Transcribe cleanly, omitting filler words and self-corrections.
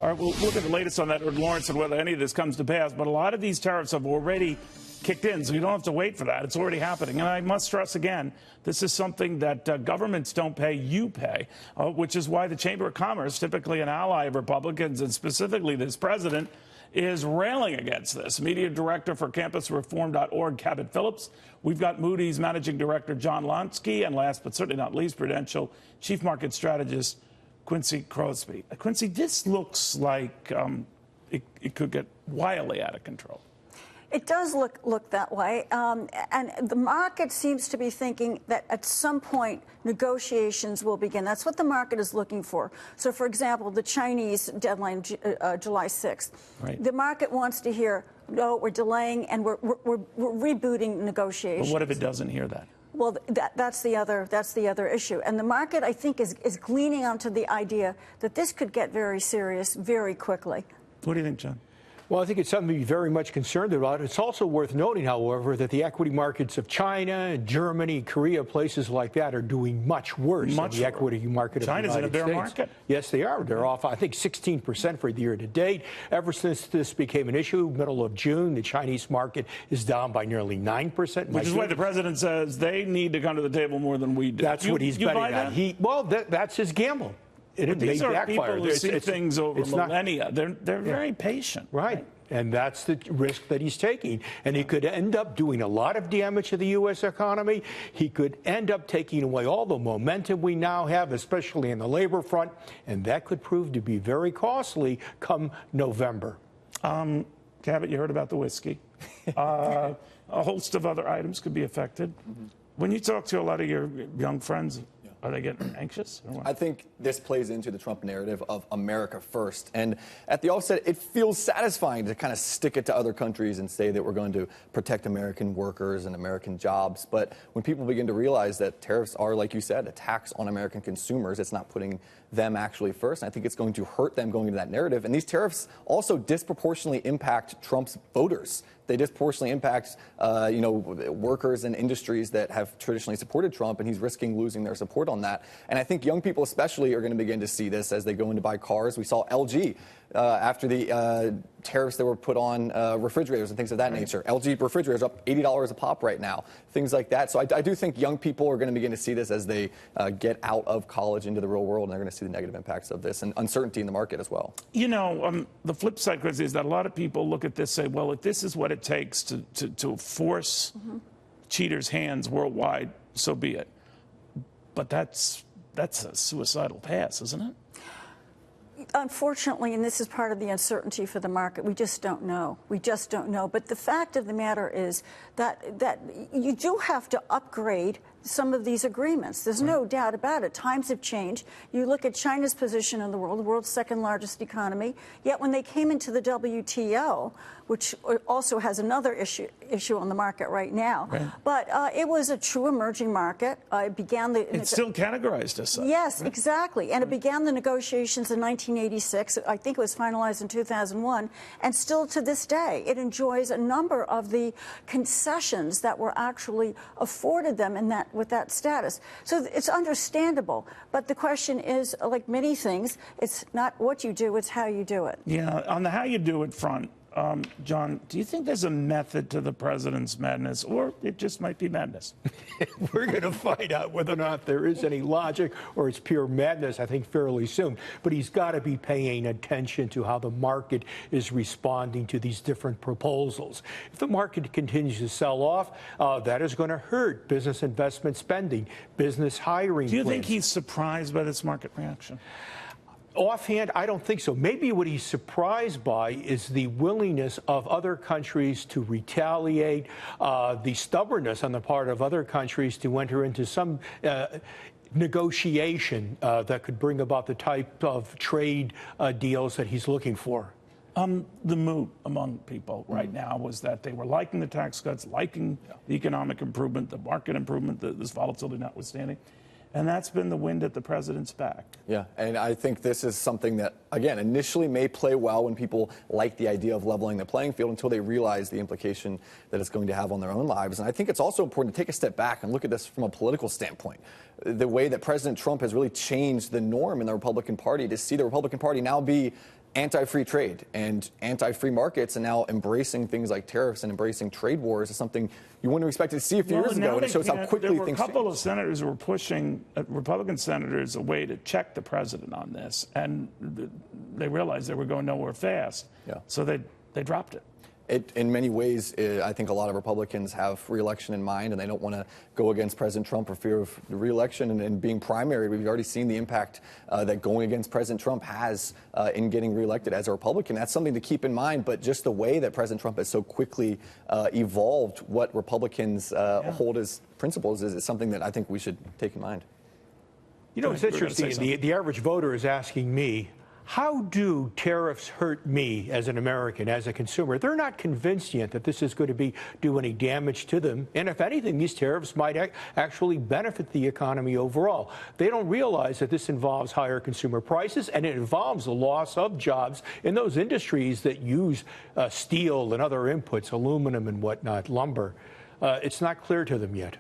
All right, we'll look at the latest on that, Lawrence, and whether any of this comes to pass. But a lot of these tariffs have already kicked in, so you don't have to wait for that. It's already happening. And I must stress again, this is something that governments don't pay, you pay, which is why the Chamber of Commerce, typically an ally of Republicans, and specifically this president, is railing against this. Media director for campusreform.org, Cabot Phillips. We've got Moody's managing director, John Lonski, and last but certainly not least, Prudential chief market strategist, Quincy Krosby. Quincy, this looks like it could get wildly out of control. It does look that way, and the market seems to be thinking that at some point negotiations will begin. That's what the market is looking for. So, for example, the Chinese deadline, July 6th. Right. The market wants to hear, no, we're delaying and we're rebooting negotiations. But what if it doesn't hear that? Well, that's the other issue, and the market, I think, is gleaning onto the idea that this could get very serious very quickly. What do you think, John? Well, I think it's something to be very much concerned about. It's also worth noting, however, that the equity markets of China, Germany, Korea, places like that are doing much worse than the equity market of the United States. China's in a bear market. Yes, they are. They're off, I think, 16% for the year to date. Ever since this became an issue, middle of June, the Chinese market is down by nearly 9%. Which is why the president says they need to come to the table more than we do. That's what he's betting on. Well, that's his gamble. These are people who see things over millennia. They're very patient. Right. And that's the risk that he's taking. And he could end up doing a lot of damage to the U.S. economy. He could end up taking away all the momentum we now have, especially in the labor front. And that could prove to be very costly come November. Cabot, you heard about the whiskey. A host of other items could be affected. When you talk to a lot of your young friends, are they getting anxious? Or what? I think this plays into the Trump narrative of America first. And at the offset, it feels satisfying to kind of stick it to other countries and say that we're going to protect American workers and American jobs. But when people begin to realize that tariffs are, like you said, a tax on American consumers, it's not putting them actually first. And I think it's going to hurt them going into that narrative. And these tariffs also disproportionately impact Trump's voters. They disproportionately impact, workers and industries that have traditionally supported Trump, and he's risking losing their support on that. And I think young people especially are going to begin to see this as they go in to buy cars. We saw LG after the tariffs that were put on refrigerators and things of that nature. LG refrigerators up $80 a pop right now, things like that. So I do think young people are going to begin to see this as they get out of college into the real world, and they're going to see the negative impacts of this and uncertainty in the market as well. You know, the flip side, Chris, is that a lot of people look at this and say, well, if this is what it takes to force cheaters' hands worldwide, so be it. But that's a suicidal pass, isn't it? Unfortunately, and this is part of the uncertainty for the market, we just don't know. We just don't know. But the fact of the matter is that you do have to upgrade some of these agreements. There's no doubt about it. Times have changed. You look at China's position in the world's second largest economy, yet when they came into the WTO, which also has another issue on the market right now, but it was a true emerging market. It's still categorized as such. Yes, exactly. And it began the negotiations in 1986. I think it was finalized in 2001. And still to this day, it enjoys a number of the concessions that were actually afforded them with that status. So it's understandable. But the question is, like many things, it's not what you do, it's how you do it. Yeah, on the how you do it front, John, do you think there's a method to the president's madness, or it just might be madness? We're going to find out whether or not there is any logic or it's pure madness, I think, fairly soon. But he's got to be paying attention to how the market is responding to these different proposals. If the market continues to sell off, that is going to hurt business investment spending, business hiring. Do you think he's surprised by this market reaction? Offhand, I don't think so. Maybe what he's surprised by is the willingness of other countries to retaliate, the stubbornness on the part of other countries to enter into some negotiation that could bring about the type of trade deals that he's looking for. The mood among people right now was that they were liking the tax cuts, liking the economic improvement, the market improvement, this volatility notwithstanding. And that's been the wind at the president's back. Yeah, and I think this is something that, again, initially may play well when people like the idea of leveling the playing field until they realize the implication that it's going to have on their own lives. And I think it's also important to take a step back and look at this from a political standpoint. The way that President Trump has really changed the norm in the Republican Party, to see the Republican Party now be anti-free trade and anti-free markets, and now embracing things like tariffs and embracing trade wars is something you wouldn't have expected to see a few years ago, and it shows how quickly there were things a couple change. of senators who were pushing, Republican senators, a way to check the president on this, and they realized they were going nowhere fast. Yeah. So they dropped it. In many ways, I think a lot of Republicans have re-election in mind, and they don't want to go against President Trump for fear of the re-election and being primary. We've already seen the impact that going against President Trump has in getting re-elected as a Republican. That's something to keep in mind, but just the way that President Trump has so quickly evolved what Republicans hold as principles is something that I think we should take in mind. You know, it's interesting. The average voter is asking me, how do tariffs hurt me as an American, as a consumer? They're not convinced yet that this is going to do any damage to them. And if anything, these tariffs might actually benefit the economy overall. They don't realize that this involves higher consumer prices, and it involves the loss of jobs in those industries that use steel and other inputs, aluminum and whatnot, lumber. It's not clear to them yet.